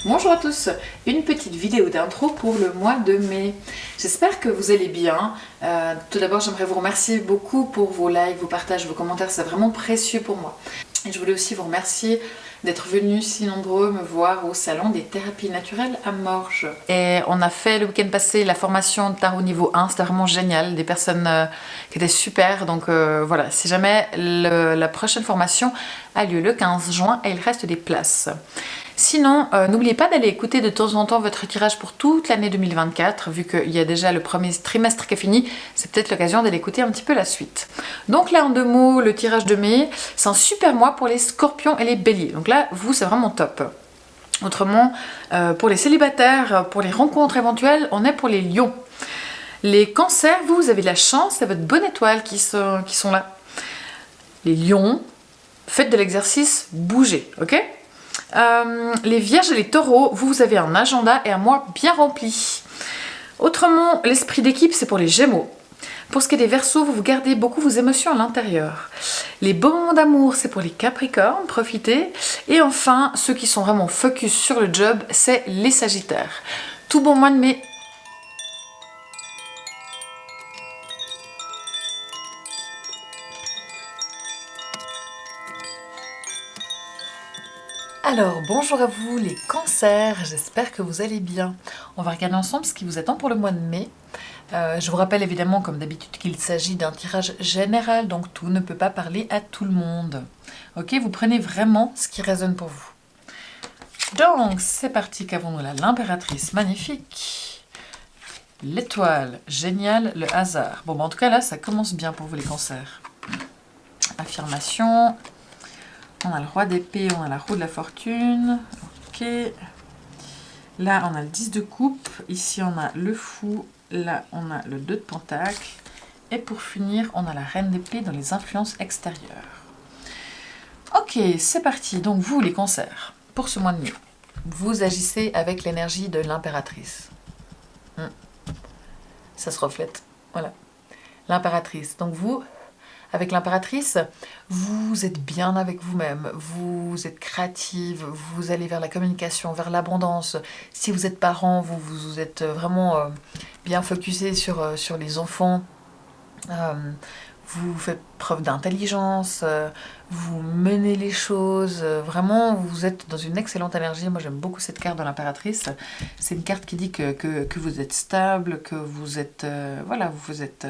Bonjour à tous, une petite vidéo d'intro pour le mois de mai. J'espère que vous allez bien. Tout d'abord, j'aimerais vous remercier beaucoup pour vos likes, vos partages, vos commentaires, c'est vraiment précieux pour moi. Et je voulais aussi vous remercier d'être venus si nombreux me voir au salon des thérapies naturelles à Morges. Et on a fait le week-end passé la formation de tarot niveau 1, c'était vraiment génial, des personnes qui étaient super. Donc voilà, si jamais la prochaine formation a lieu le 15 juin et il reste des places. Sinon, n'oubliez pas d'aller écouter de temps en temps votre tirage pour toute l'année 2024, vu qu'il y a déjà le premier trimestre qui est fini, c'est peut-être l'occasion d'aller écouter un petit peu la suite. Donc là, en 2 mots, le tirage de mai, c'est un super mois pour les scorpions et les béliers. Donc là, vous, c'est vraiment top. Autrement, pour les célibataires, pour les rencontres éventuelles, on est pour les lions. Les cancers, vous avez de la chance, c'est votre bonne étoile qui sont là. Les lions, faites de l'exercice, bougez, ok ? Les vierges et les taureaux, vous avez un agenda et un mois bien rempli. Autrement, l'esprit d'équipe, c'est pour les gémeaux. Pour ce qui est des verseaux, vous gardez beaucoup vos émotions à l'intérieur. Les beaux moments d'amour, c'est pour les capricornes, profitez. Et enfin, ceux qui sont vraiment focus sur le job, c'est les sagittaires. Tout bon mois de mai. Alors, bonjour à vous les cancers, j'espère que vous allez bien. On va regarder ensemble ce qui vous attend pour le mois de mai. Je vous rappelle évidemment, comme d'habitude, qu'il s'agit d'un tirage général, donc tout ne peut pas parler à tout le monde. Ok, vous prenez vraiment ce qui résonne pour vous. Donc, c'est parti, qu'avons-nous là? L'impératrice, magnifique. L'étoile, génial, le hasard. Bon, en tout cas là, ça commence bien pour vous les cancers. Affirmation. On a le roi d'épée, on a la roue de la fortune. Ok. Là, on a le 10 de coupe. Ici, on a le fou. Là, on a le 2 de pentacle. Et pour finir, on a la reine d'épée dans les influences extérieures. Ok, c'est parti. Donc, vous, les cancers, pour ce mois de mai, vous agissez avec l'énergie de l'impératrice. Ça se reflète. Voilà. L'impératrice. Donc, vous... Avec l'impératrice, vous êtes bien avec vous-même, vous êtes créative, vous allez vers la communication, vers l'abondance. Si vous êtes parent, vous êtes vraiment bien focusé sur les enfants. Vous faites preuve d'intelligence, vous menez les choses. Vraiment, vous êtes dans une excellente énergie. Moi, j'aime beaucoup cette carte de l'impératrice. C'est une carte qui dit que vous êtes stable, que vous êtes, voilà, vous êtes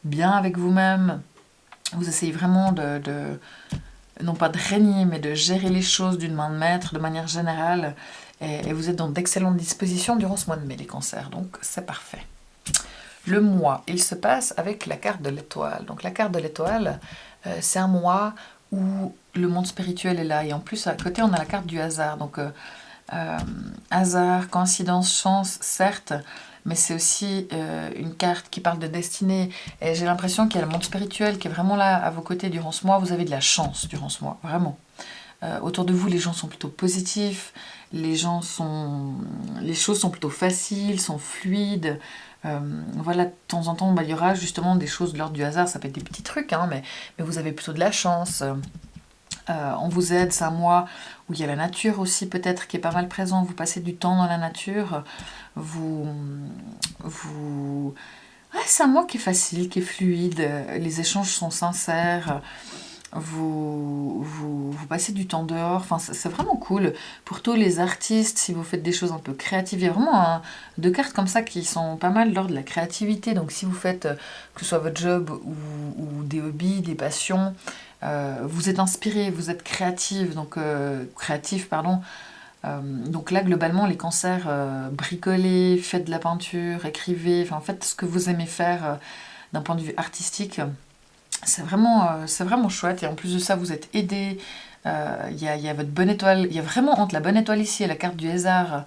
bien avec vous-même. Vous essayez vraiment non pas de régner, mais de gérer les choses d'une main de maître de manière générale. Et vous êtes dans d'excellentes dispositions durant ce mois de mai, les cancers. Donc, c'est parfait. Le mois, il se passe avec la carte de l'étoile. Donc, la carte de l'étoile, c'est un mois où le monde spirituel est là. Et en plus, à côté, on a la carte du hasard. Donc, hasard, coïncidence, chance, certes, mais c'est aussi une carte qui parle de destinée. Et j'ai l'impression qu'il y a le monde spirituel qui est vraiment là à vos côtés durant ce mois. Vous avez de la chance durant ce mois, vraiment. Autour de vous, les gens sont plutôt positifs, les choses sont plutôt faciles, sont fluides. Voilà, de temps en temps, il y aura justement des choses de l'ordre du hasard. Ça peut être des petits trucs, hein, mais vous avez plutôt de la chance. On vous aide, c'est un mois où il y a la nature aussi peut-être qui est pas mal présent, vous passez du temps dans la nature, ouais, c'est un mois qui est facile, qui est fluide, les échanges sont sincères, vous passez du temps dehors, enfin c'est vraiment cool. Pour tous les artistes, si vous faites des choses un peu créatives, il y a vraiment 2 cartes comme ça qui sont pas mal lors de la créativité, donc si vous faites que ce soit votre job ou des hobbies, des passions, vous êtes inspiré, vous êtes créatif, donc donc là, globalement, les cancers, bricolez, faites de la peinture, écrivez, enfin faites ce que vous aimez faire d'un point de vue artistique. C'est vraiment chouette. Et en plus de ça, vous êtes aidé. Il y a votre bonne étoile. Il y a vraiment entre la bonne étoile ici et la carte du hasard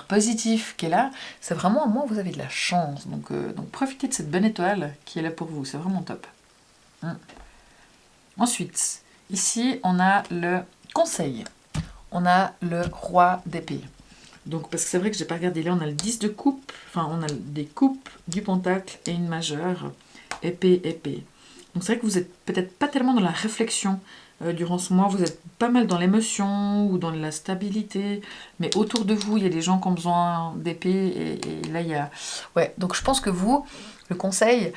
positif qui est là. C'est vraiment un mois où vous avez de la chance. Donc profitez de cette bonne étoile qui est là pour vous. C'est vraiment top. Ensuite, ici, on a le conseil. On a le roi d'épée. Donc, parce que c'est vrai que j'ai pas regardé. Là, on a le 10 de coupe. Enfin, on a des coupes, du pentacle et une majeure. Épée, épée. Donc, c'est vrai que vous êtes peut-être pas tellement dans la réflexion durant ce mois, vous êtes pas mal dans l'émotion ou dans la stabilité, mais autour de vous, il y a des gens qui ont besoin d'épée et là, il y a... Ouais, donc je pense que vous, le conseil,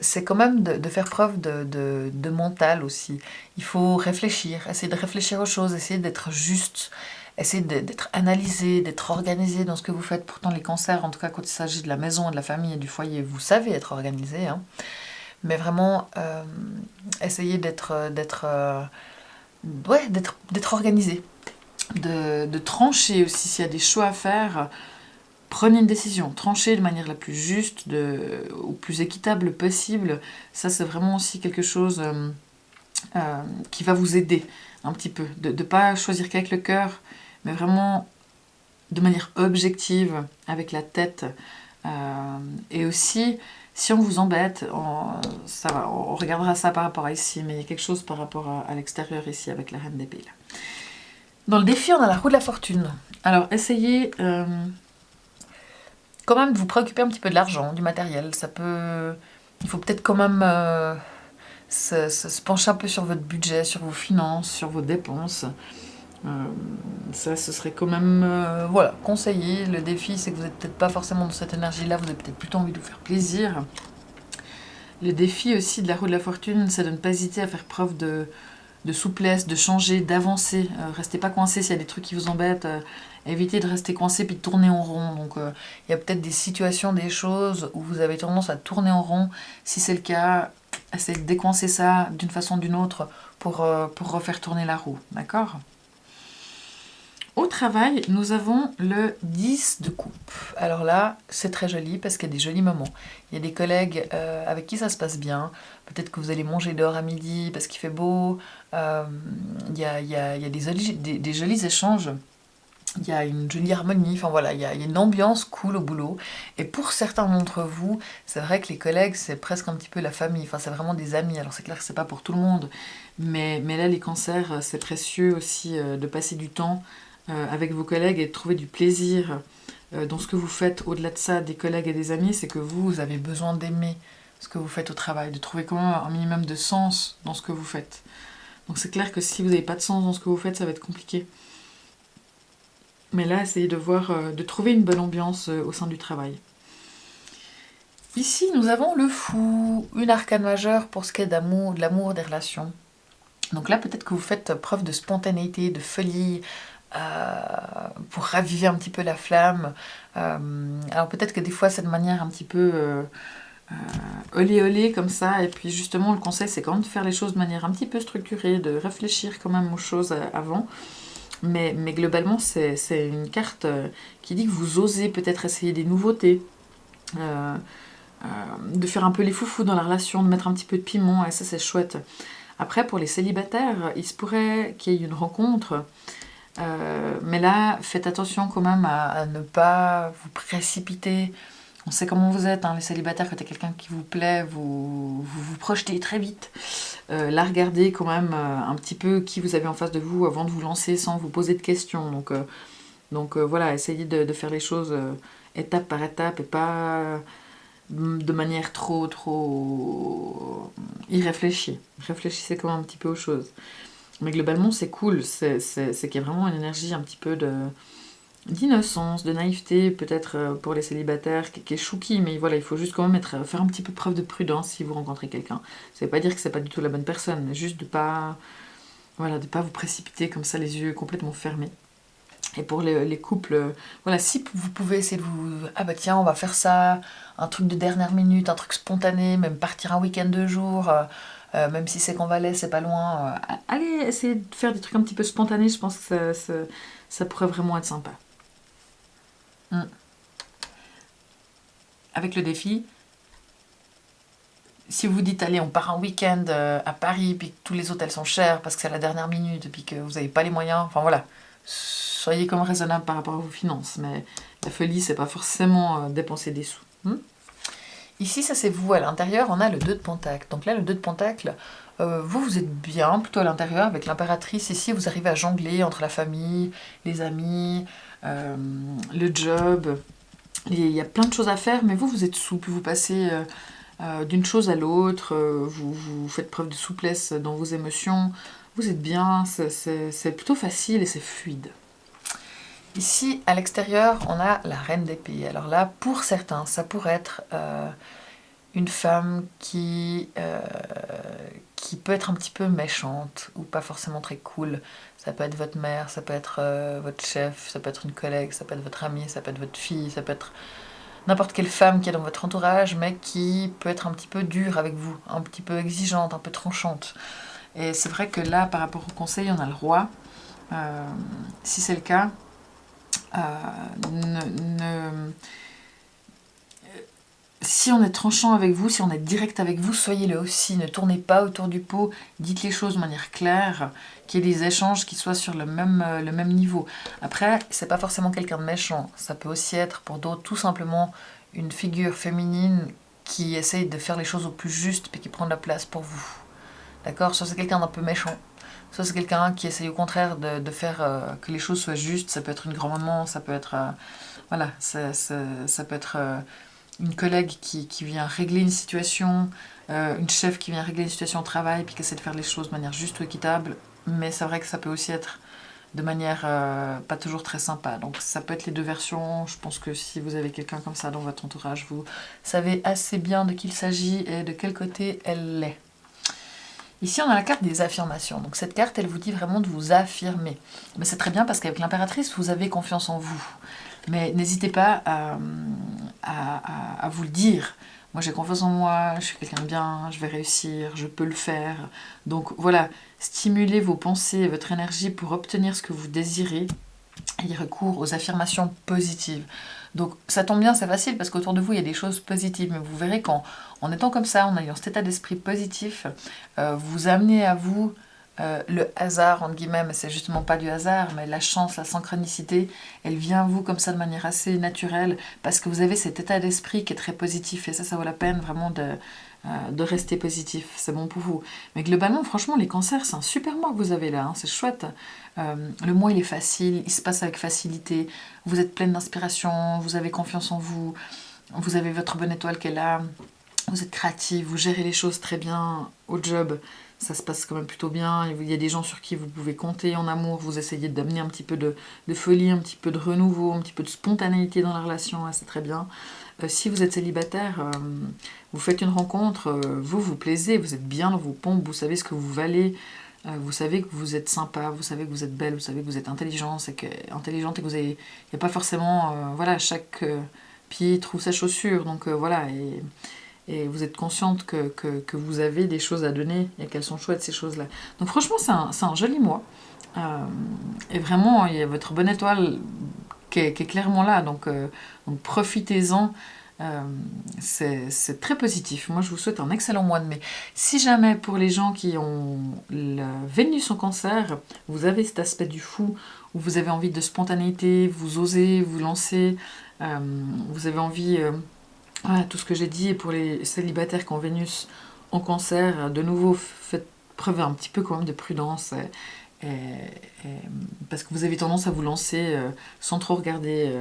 c'est quand même de faire preuve de mental aussi. Il faut réfléchir, essayer de réfléchir aux choses, essayer d'être juste, essayer d'être analysé, d'être organisé dans ce que vous faites. Pourtant, les cancers, en tout cas quand il s'agit de la maison, de la famille et du foyer, vous savez être organisé, hein. Mais vraiment, essayer ouais, d'être organisé, de trancher aussi s'il y a des choix à faire. Prenez une décision, tranchez de manière la plus juste, ou plus équitable possible. Ça, c'est vraiment aussi quelque chose qui va vous aider un petit peu. De ne pas choisir qu'avec le cœur, mais vraiment de manière objective, avec la tête. Et aussi, si on vous embête, ça va, on regardera ça par rapport à ici, mais il y a quelque chose par rapport à l'extérieur ici, avec la reine d'épée. Dans le défi, on a la roue de la fortune. Alors, essayez... quand même de vous préoccuper un petit peu de l'argent, du matériel. Ça peut... Il faut peut-être quand même se pencher un peu sur votre budget, sur vos finances, sur vos dépenses. Ça, ce serait quand même voilà, conseillé. Le défi, c'est que vous n'êtes peut-être pas forcément dans cette énergie-là, vous avez peut-être plutôt envie de vous faire plaisir. Le défi aussi de la roue de la fortune, c'est de ne pas hésiter à faire preuve de souplesse, de changer, d'avancer. Restez pas coincé s'il y a des trucs qui vous embêtent. Évitez de rester coincé puis de tourner en rond. Donc il y a peut-être des situations, des choses où vous avez tendance à tourner en rond. Si c'est le cas, essayez de décoincer ça d'une façon ou d'une autre pour refaire tourner la roue. D'accord ? Au travail, nous avons le 10 de coupe. Alors là, c'est très joli parce qu'il y a des jolis moments. Il y a des collègues avec qui ça se passe bien. Peut-être que vous allez manger dehors à midi parce qu'il fait beau. Il y a des jolis échanges. Il y a une jolie harmonie. Enfin voilà, il y a une ambiance cool au boulot. Et pour certains d'entre vous, c'est vrai que les collègues, c'est presque un petit peu la famille. Enfin, c'est vraiment des amis. Alors c'est clair que c'est pas pour tout le monde. Mais là, les cancers, c'est précieux aussi de passer du temps avec vos collègues et de trouver du plaisir dans ce que vous faites. Au-delà de ça, des collègues et des amis, c'est que vous avez besoin d'aimer ce que vous faites au travail, de trouver quand même un minimum de sens dans ce que vous faites. Donc c'est clair que si vous n'avez pas de sens dans ce que vous faites, ça va être compliqué. Mais là, essayez de voir, de trouver une bonne ambiance au sein du travail. Ici, nous avons le fou, une arcane majeure pour ce qui est d'amour, de l'amour, des relations. Donc là, peut-être que vous faites preuve de spontanéité, de folie, pour raviver un petit peu la flamme. Alors peut-être que des fois c'est de manière un petit peu olé comme ça, et puis justement le conseil c'est quand même de faire les choses de manière un petit peu structurée, de réfléchir quand même aux choses avant. Mais globalement c'est une carte qui dit que vous osez peut-être essayer des nouveautés, de faire un peu les foufous dans la relation, de mettre un petit peu de piment, et ça c'est chouette. Après pour les célibataires, il se pourrait qu'il y ait une rencontre. Mais là, faites attention quand même à ne pas vous précipiter. On sait comment vous êtes, hein, les célibataires, quand il y a quelqu'un qui vous plaît, vous projetez très vite. Là, regardez quand même un petit peu qui vous avez en face de vous avant de vous lancer sans vous poser de questions. Donc voilà, essayez de faire les choses étape par étape et pas de manière trop irréfléchie. Réfléchissez quand même un petit peu aux choses. Mais globalement, c'est cool. C'est qu'il y a vraiment une énergie un petit peu d'innocence, de naïveté, peut-être pour les célibataires, qui est chouki, mais voilà, il faut juste quand même faire un petit peu preuve de prudence si vous rencontrez quelqu'un. Ça ne veut pas dire que c'est pas du tout la bonne personne, mais juste de pas vous précipiter comme ça, les yeux complètement fermés. Et pour les couples, voilà, si vous pouvez essayer de vous... Ah bah tiens, on va faire ça, un truc de dernière minute, un truc spontané, même partir un week-end de jours... même si c'est qu'en Valais, c'est pas loin. Allez, essayez de faire des trucs un petit peu spontanés, je pense que ça pourrait vraiment être sympa. Avec le défi, si vous dites, allez, on part un week-end à Paris, puis que tous les hôtels sont chers parce que c'est à la dernière minute, puis que vous n'avez pas les moyens, enfin voilà, soyez comme raisonnable par rapport à vos finances, mais la folie, c'est pas forcément dépenser des sous. Ici, ça c'est vous, à l'intérieur, on a le 2 de Pentacle. Donc là, le 2 de Pentacle, vous êtes bien, plutôt à l'intérieur, avec l'impératrice. Ici, vous arrivez à jongler entre la famille, les amis, le job. Il y a plein de choses à faire, mais vous êtes souple, vous passez d'une chose à l'autre, vous faites preuve de souplesse dans vos émotions, vous êtes bien, c'est plutôt facile et c'est fluide. Ici, à l'extérieur, on a la reine d'épée. Alors là, pour certains, ça pourrait être une femme qui peut être un petit peu méchante ou pas forcément très cool. Ça peut être votre mère, ça peut être votre chef, ça peut être une collègue, ça peut être votre amie, ça peut être votre fille, ça peut être n'importe quelle femme qui est dans votre entourage, mais qui peut être un petit peu dure avec vous, un petit peu exigeante, un peu tranchante. Et c'est vrai que là, par rapport au conseil, on a le roi. Si c'est le cas, si on est tranchant avec vous, si on est direct avec vous, soyez-le aussi. Ne tournez pas autour du pot, dites les choses de manière claire, qu'il y ait des échanges qui soient sur le même niveau. Après, c'est pas forcément quelqu'un de méchant. Ça peut aussi être pour d'autres tout simplement une figure féminine qui essaye de faire les choses au plus juste et qui prend de la place pour vous. D'accord? Soit c'est quelqu'un d'un peu méchant, soit c'est quelqu'un qui essaye au contraire de faire que les choses soient justes. Ça peut être une grand-maman, ça peut être... voilà, ça peut être... une collègue qui vient régler une situation, une chef qui vient régler une situation au travail, puis qui essaie de faire les choses de manière juste ou équitable. Mais c'est vrai que ça peut aussi être de manière pas toujours très sympa. Donc ça peut être les deux versions. Je pense que si vous avez quelqu'un comme ça dans votre entourage, vous savez assez bien de qui il s'agit et de quel côté elle est. Ici, on a la carte des affirmations. Donc cette carte, elle vous dit vraiment de vous affirmer. Mais c'est très bien parce qu'avec l'impératrice, vous avez confiance en vous. Mais n'hésitez pas à vous le dire. Moi, j'ai confiance en moi, je suis quelqu'un de bien, je vais réussir, je peux le faire. Donc voilà, stimulez vos pensées et votre énergie pour obtenir ce que vous désirez. Ayez recours aux affirmations positives. Donc ça tombe bien, c'est facile parce qu'autour de vous, il y a des choses positives. Mais vous verrez qu'en étant comme ça, en ayant cet état d'esprit positif, vous amenez à vous le hasard, entre guillemets, mais c'est justement pas du hasard, mais la chance, la synchronicité, elle vient à vous comme ça de manière assez naturelle, parce que vous avez cet état d'esprit qui est très positif, et ça vaut la peine vraiment de rester positif, c'est bon pour vous. Mais globalement, franchement, les cancers, c'est un super mois que vous avez là, hein, c'est chouette. Le mois, il est facile, il se passe avec facilité, vous êtes pleine d'inspiration, vous avez confiance en vous, vous avez votre bonne étoile qui est là, vous êtes créatif, vous gérez les choses très bien au job, ça se passe quand même plutôt bien, il y a des gens sur qui vous pouvez compter en amour, vous essayez d'amener un petit peu de folie, un petit peu de renouveau, un petit peu de spontanéité dans la relation, c'est très bien. Si vous êtes célibataire, vous faites une rencontre, vous vous plaisez, vous êtes bien dans vos pompes, vous savez ce que vous valez, vous savez que vous êtes sympa, vous savez que vous êtes belle, vous savez que vous êtes intelligente et que vous avez... Il n'y a pas forcément... voilà, chaque pied trouve sa chaussure, donc voilà, et vous êtes consciente que vous avez des choses à donner et qu'elles sont chouettes ces choses-là. Donc franchement, c'est un joli mois. Et vraiment, il y a votre bonne étoile qui est clairement là, donc profitez-en. C'est très positif. Moi, je vous souhaite un excellent mois de mai. Si jamais, pour les gens qui ont la Vénus en cancer, vous avez cet aspect du fou, où vous avez envie de spontanéité, vous osez vous lancer, vous avez envie... voilà, tout ce que j'ai dit. Et pour les célibataires qui ont Vénus en cancer, de nouveau, faites preuve un petit peu quand même de prudence. Parce que vous avez tendance à vous lancer sans trop regarder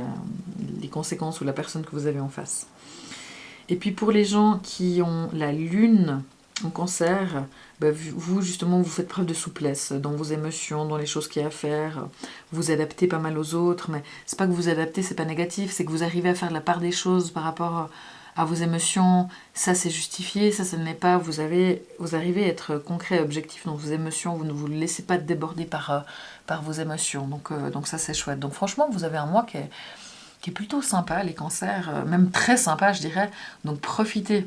les conséquences ou la personne que vous avez en face. Et puis pour les gens qui ont la lune en cancer, bah vous justement vous faites preuve de souplesse dans vos émotions, dans les choses qu'il y a à faire, vous adaptez pas mal aux autres, mais c'est pas que vous adaptez, c'est pas négatif, c'est que vous arrivez à faire la part des choses par rapport à vos émotions, ça c'est justifié, ça ne l'est pas, vous arrivez à être concret et objectif dans vos émotions, vous ne vous laissez pas déborder par vos émotions, donc ça c'est chouette. Donc franchement vous avez un mois qui est plutôt sympa, les cancers, même très sympa je dirais, donc profitez.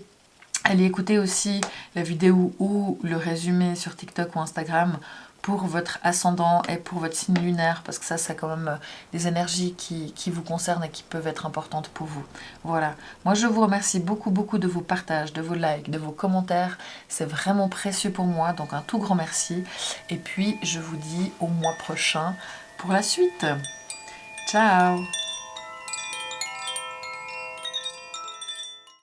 Allez écouter aussi la vidéo ou le résumé sur TikTok ou Instagram pour votre ascendant et pour votre signe lunaire, parce que ça c'est quand même des énergies qui vous concernent et qui peuvent être importantes pour vous. Voilà, moi je vous remercie beaucoup de vos partages, de vos likes, de vos commentaires, c'est vraiment précieux pour moi, donc un tout grand merci. Et puis je vous dis au mois prochain pour la suite. Ciao!